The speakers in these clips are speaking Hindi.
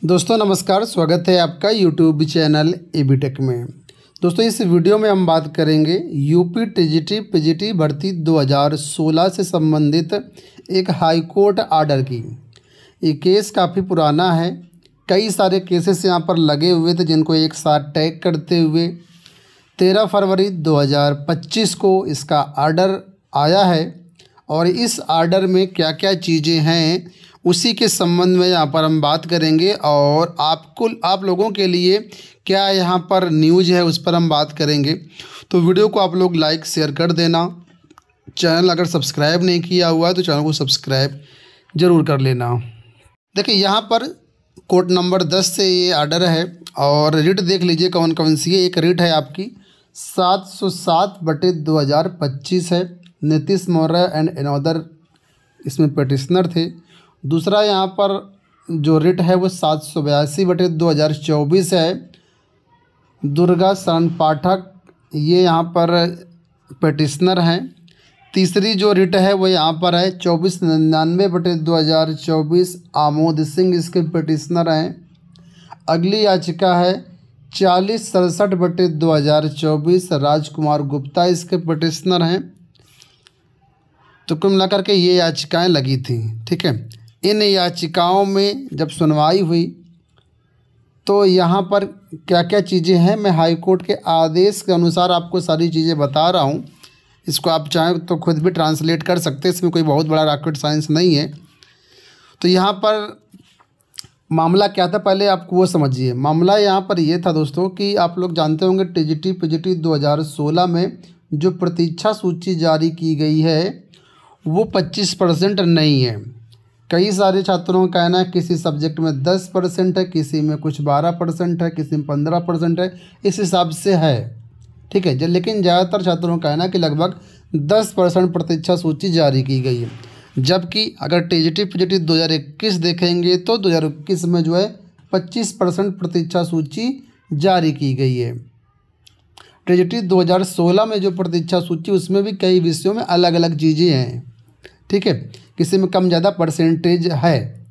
दोस्तों नमस्कार, स्वागत है आपका यूट्यूब चैनल एबी टेक में। दोस्तों इस वीडियो में हम बात करेंगे यूपी टीजीटी पीजीटी भर्ती 2016 से संबंधित एक हाई कोर्ट आर्डर की। ये केस काफ़ी पुराना है, कई सारे केसेस यहाँ पर लगे हुए थे जिनको एक साथ टैग करते हुए 13 फरवरी 2025 को इसका आर्डर आया है। और इस आर्डर में क्या क्या चीज़ें हैं उसी के संबंध में यहाँ पर हम बात करेंगे और आप लोगों के लिए क्या यहाँ पर न्यूज़ है उस पर हम बात करेंगे। तो वीडियो को आप लोग लाइक शेयर कर देना। चैनल अगर सब्सक्राइब नहीं किया हुआ है तो चैनल को सब्सक्राइब ज़रूर कर लेना। देखिए यहाँ पर कोर्ट नंबर 10 से ये आर्डर है और रिट देख लीजिए कौन कौन सी है। एक रिट है आपकी 707/2025 है, नीतीश मौर्य एंड अनदर इसमें पटिशनर थे। दूसरा यहाँ पर जो रिट है वो 782/2024 है, दुर्गा शरण पाठक ये यहाँ पर पटिशनर हैं। तीसरी जो रिट है वो यहाँ पर है 2499/2024, आमोद सिंह इसके पटिशनर हैं। अगली याचिका है 4067/2024, राजकुमार गुप्ता इसके पटिशनर हैं। तो कुल मिलाकर के ये याचिकाएं लगी थी, ठीक है। इन याचिकाओं में जब सुनवाई हुई तो यहाँ पर क्या क्या चीज़ें हैं, मैं हाई कोर्ट के आदेश के अनुसार आपको सारी चीज़ें बता रहा हूँ। इसको आप चाहें तो खुद भी ट्रांसलेट कर सकते हैं, इसमें कोई बहुत बड़ा रॉकेट साइंस नहीं है। तो यहाँ पर मामला क्या था पहले आपको वो समझिए। मामला यहाँ पर ये था दोस्तों कि आप लोग जानते होंगे टीजीटी पीजीटी 2016 में जो प्रतीक्षा सूची जारी की गई है वो 25% नहीं है। कई सारे छात्रों का कहना है किसी सब्जेक्ट में 10% है, किसी में कुछ 12% है, किसी में 15% है, इस हिसाब से है, ठीक है। लेकिन ज़्यादातर छात्रों का कहना है कि लगभग 10% प्रतीक्षा सूची जारी की गई है। जबकि अगर टीजीटी पीजीटी 2021 देखेंगे तो 2021 में जो है 25% प्रतीक्षा सूची जारी की गई है। टीजीटी 2016 में जो प्रतीक्षा सूची उसमें भी कई विषयों में अलग अलग चीज़ें हैं, ठीक है। किसी में कम ज़्यादा परसेंटेज है।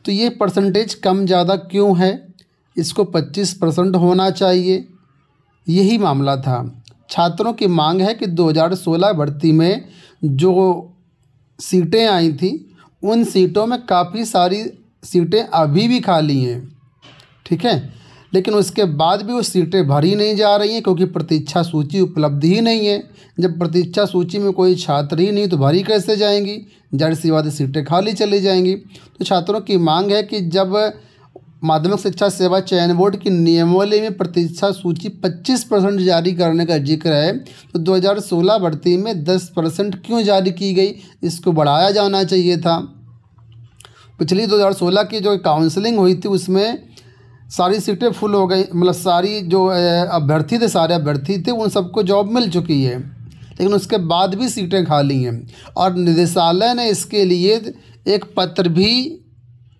तो ये परसेंटेज कम ज़्यादा क्यों है, इसको 25% होना चाहिए, यही मामला था। छात्रों की मांग है कि 2016 भर्ती में जो सीटें आई थी उन सीटों में काफ़ी सारी सीटें अभी भी खाली हैं, ठीक है। लेकिन उसके बाद भी वो सीटें भरी नहीं जा रही हैं क्योंकि प्रतीक्षा सूची उपलब्ध ही नहीं है। जब प्रतीक्षा सूची में कोई छात्र ही नहीं तो भरी कैसे जाएंगी, जाहिर सी बात है सीटें खाली चली जाएंगी। तो छात्रों की मांग है कि जब माध्यमिक शिक्षा सेवा चयन बोर्ड की नियमावली में प्रतीक्षा सूची 25% जारी करने का जिक्र है तो 2016 भर्ती में 10% क्यों जारी की गई, इसको बढ़ाया जाना चाहिए था। पिछली 2016 की जो काउंसलिंग हुई थी उसमें सारी सीटें फुल हो गई, मतलब सारी जो अभ्यर्थी थे सारे अभ्यर्थी थे उन सबको जॉब मिल चुकी है, लेकिन उसके बाद भी सीटें खाली हैं। और निदेशालय ने इसके लिए एक पत्र भी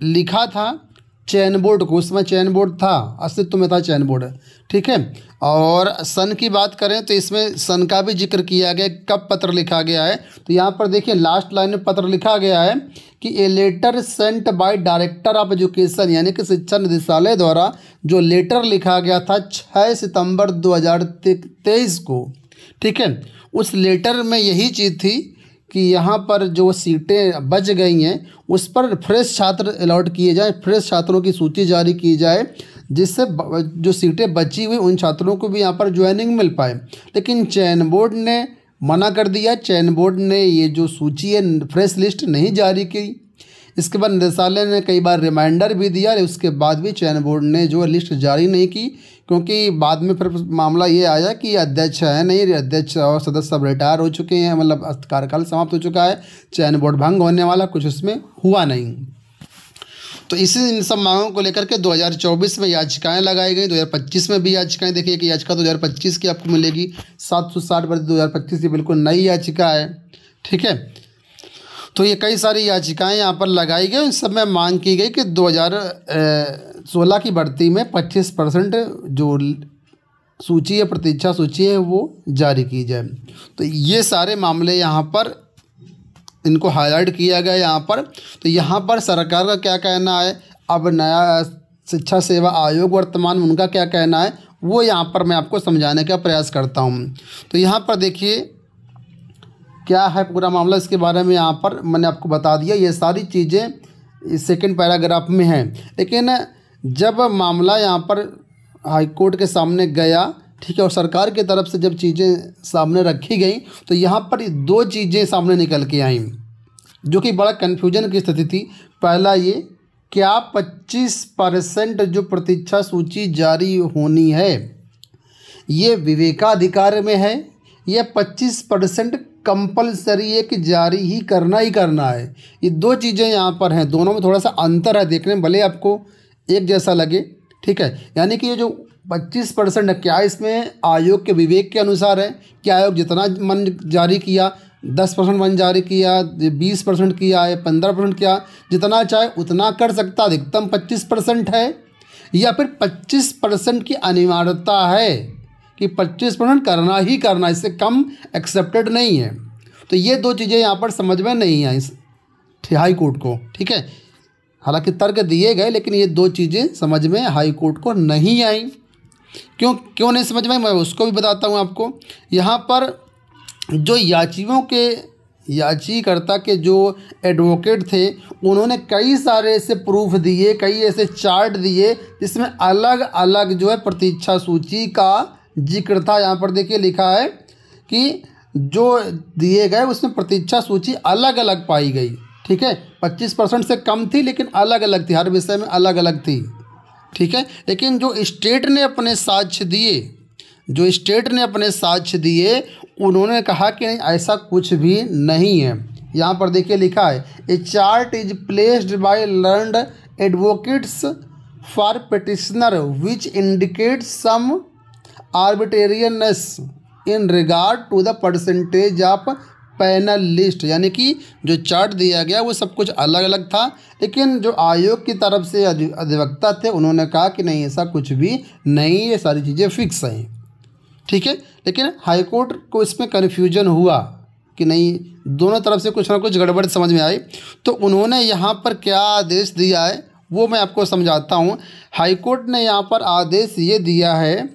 लिखा था चयन बोर्ड को, उसमें चयन बोर्ड था, अस्तित्व में था चयन बोर्ड, ठीक है। और सन की बात करें तो इसमें सन का भी जिक्र किया गया, कब पत्र लिखा गया है। तो यहाँ पर देखिए लास्ट लाइन में पत्र लिखा गया है कि a letter sent by director of education, यानी कि शिक्षा निदेशालय द्वारा जो लेटर लिखा गया था 6 सितंबर 2023 को, ठीक है। उस लेटर में यही चीज़ थी कि यहाँ पर जो सीटें बच गई हैं उस पर फ्रेश छात्र अलॉट किए जाएं, फ्रेश छात्रों की सूची जारी की जाए जिससे जो सीटें बची हुई उन छात्रों को भी यहाँ पर ज्वाइनिंग मिल पाए। लेकिन चयन बोर्ड ने मना कर दिया, चयन बोर्ड ने ये जो सूची है फ्रेश लिस्ट नहीं जारी की। इसके बाद निदेशालय ने कई बार रिमाइंडर भी दिया, उसके बाद भी चयन बोर्ड ने जो लिस्ट जारी नहीं की क्योंकि बाद में फिर मामला ये आया कि अध्यक्ष है नहीं, अध्यक्ष और सदस्य सब रिटायर हो चुके हैं, मतलब कार्यकाल समाप्त हो चुका है, चयन बोर्ड भंग होने वाला, कुछ उसमें हुआ नहीं। तो इसी इन सब मांगों को लेकर के 2024 में याचिकाएं लगाई गई। 2025 में भी याचिकाएं, देखिए कि याचिका 2025 की आपको मिलेगी 760/2025, ये बिल्कुल नई याचिका है, ठीक है। तो ये कई सारी याचिकाएं यहाँ पर लगाई गई, उन सब में मांग की गई कि 2016 की भर्ती में 25% जो सूची है, प्रतीक्षा सूची है, वो जारी की जाए। तो ये सारे मामले यहाँ पर इनको हाईलाइट किया गया यहाँ पर। तो यहाँ पर सरकार का क्या कहना है, अब नया शिक्षा सेवा आयोग वर्तमान में उनका क्या कहना है वो यहाँ पर मैं आपको समझाने का प्रयास करता हूँ। तो यहाँ पर देखिए क्या है पूरा मामला, इसके बारे में यहाँ पर मैंने आपको बता दिया। ये सारी चीज़ें इस सेकंड पैराग्राफ में हैं। लेकिन जब मामला यहाँ पर हाई कोर्ट के सामने गया, ठीक है, और सरकार की तरफ से जब चीज़ें सामने रखी गई तो यहाँ पर दो चीज़ें सामने निकल के आईं जो कि बड़ा कन्फ्यूजन की स्थिति थी। पहला ये, क्या 25% जो प्रतीक्षा सूची जारी होनी है ये विवेकाधिकार में है या 25% कंपलसरी है कि जारी ही करना है। ये दो चीज़ें यहाँ पर हैं, दोनों में थोड़ा सा अंतर है, देखने में भले आपको एक जैसा लगे, ठीक है। यानी कि ये जो 25% है, क्या इसमें आयोग के विवेक के अनुसार है कि आयोग जितना मन जारी किया 10% मन जारी किया, 20% किया है, 15% किया, जितना चाहे उतना कर सकता, अधिकतम 25% है, या फिर 25% की अनिवार्यता है कि 25% करना ही करना, इससे कम एक्सेप्टेड नहीं है। तो ये दो चीज़ें यहाँ पर समझ में नहीं आई हाई कोर्ट को, ठीक है। हालांकि तर्क दिए गए लेकिन ये दो चीज़ें समझ में हाई कोर्ट को नहीं आई। क्यों नहीं समझ में, मैं उसको भी बताता हूँ आपको। यहाँ पर जो याचिकर्ता के जो एडवोकेट थे उन्होंने कई सारे ऐसे प्रूफ दिए, कई ऐसे चार्ट दिए जिसमें अलग अलग जो है प्रतीक्षा सूची का जिक्र था। यहाँ पर देखिए लिखा है कि जो दिए गए उसमें प्रतीक्षा सूची अलग अलग पाई गई, ठीक है। 25% से कम थी लेकिन अलग अलग थी, हर विषय में अलग अलग थी, ठीक है। लेकिन जो स्टेट ने अपने साक्ष्य दिए उन्होंने कहा कि नहीं, ऐसा कुछ भी नहीं है। यहाँ पर देखिए लिखा है, a chart is placed by learned advocates for petitioner which indicate some arbitrariness in regard to the percentage of panel list. यानी कि जो चार्ट दिया गया वो सब कुछ अलग अलग था, लेकिन जो आयोग की तरफ से अधिवक्ता थे उन्होंने कहा कि नहीं, ऐसा कुछ भी नहीं, ये सारी चीज़ें फिक्स हैं, ठीक है। लेकिन हाई कोर्ट को इसमें कन्फ्यूजन हुआ कि नहीं, दोनों तरफ से कुछ ना कुछ गड़बड़ समझ में आई। तो उन्होंने यहाँ पर क्या आदेश दिया है वो मैं आपको समझाता हूँ। हाई कोर्ट ने यहाँ पर आदेश ये दिया है,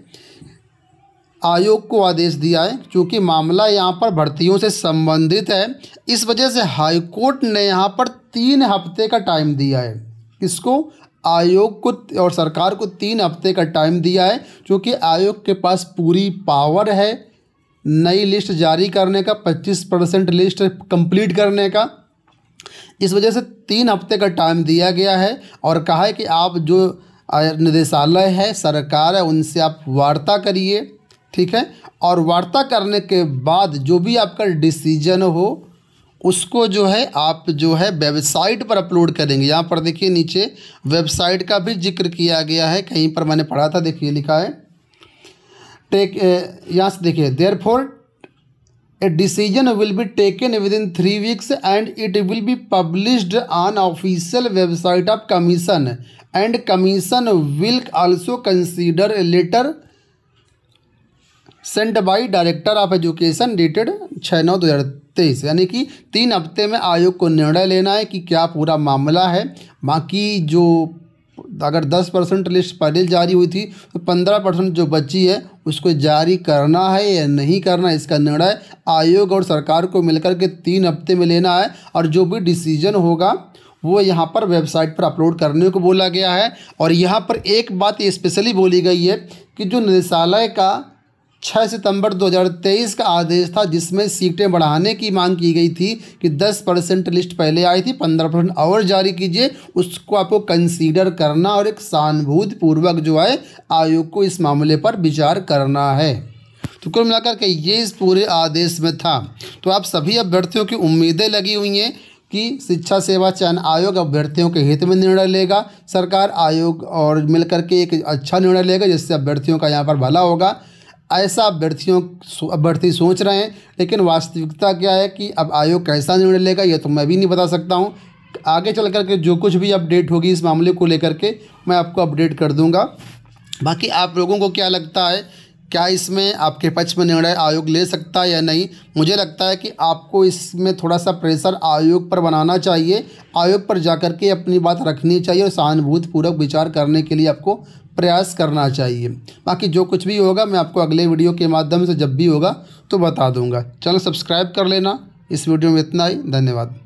आयोग को आदेश दिया है, क्योंकि मामला यहाँ पर भर्तियों से संबंधित है, इस वजह से हाई कोर्ट ने यहाँ पर 3 हफ्ते का टाइम दिया है। किसको? आयोग को और सरकार को 3 हफ्ते का टाइम दिया है, क्योंकि आयोग के पास पूरी पावर है नई लिस्ट जारी करने का, 25% लिस्ट कंप्लीट करने का। इस वजह से 3 हफ्ते का टाइम दिया गया है और कहा है कि आप जो निदेशालय है, सरकार है, उनसे आप वार्ता करिए, ठीक है। और वार्ता करने के बाद जो भी आपका डिसीजन हो उसको जो है आप जो है वेबसाइट पर अपलोड करेंगे। यहाँ पर देखिए नीचे वेबसाइट का भी जिक्र किया गया है, कहीं पर मैंने पढ़ा था, देखिए लिखा है यहाँ से देखिए, therefore a decision will be taken within 3 weeks and it will be published on official website of commission and commission will also consider a letter sent by director of education dated 6/9/2023। यानी कि 3 हफ्ते में आयोग को निर्णय लेना है कि क्या पूरा मामला है। बाकी जो अगर 10% लिस्ट पहले जारी हुई थी तो 15% जो बची है उसको जारी करना है या नहीं करना, इसका निर्णय आयोग और सरकार को मिलकर के 3 हफ्ते में लेना है। और जो भी डिसीजन होगा वो यहाँ पर वेबसाइट पर अपलोड करने को बोला गया है। और यहाँ पर एक बात ये स्पेशली बोली गई है कि जो निदेशालय का 6 सितंबर 2023 का आदेश था जिसमें सीटें बढ़ाने की मांग की गई थी कि 10% लिस्ट पहले आई थी, 15% और जारी कीजिए, उसको आपको कंसीडर करना और एक सहानुभूति पूर्वक जो है आयोग को इस मामले पर विचार करना है। तो कुल मिलाकर के ये इस पूरे आदेश में था। तो आप सभी अभ्यर्थियों की उम्मीदें लगी हुई हैं कि शिक्षा सेवा चयन आयोग अभ्यर्थियों के हित में निर्णय लेगा, सरकार आयोग और मिलकर के एक अच्छा निर्णय लेगा जिससे अभ्यर्थियों का यहाँ पर भला होगा, ऐसा अभ्यर्थी सोच रहे हैं। लेकिन वास्तविकता क्या है कि अब आयोग कैसा निर्णय लेगा ये तो मैं भी नहीं बता सकता हूँ। आगे चल कर के जो कुछ भी अपडेट होगी इस मामले को लेकर के मैं आपको अपडेट कर दूंगा। बाकी आप लोगों को क्या लगता है क्या इसमें आपके पक्ष में निर्णय आयोग ले सकता है या नहीं। मुझे लगता है कि आपको इसमें थोड़ा सा प्रेशर आयोग पर बनाना चाहिए, आयोग पर जाकर के अपनी बात रखनी चाहिए और सहानुभूतिपूर्वक विचार करने के लिए आपको प्रयास करना चाहिए। बाकी जो कुछ भी होगा मैं आपको अगले वीडियो के माध्यम से जब भी होगा तो बता दूंगा। चैनल सब्सक्राइब कर लेना। इस वीडियो में इतना ही, धन्यवाद।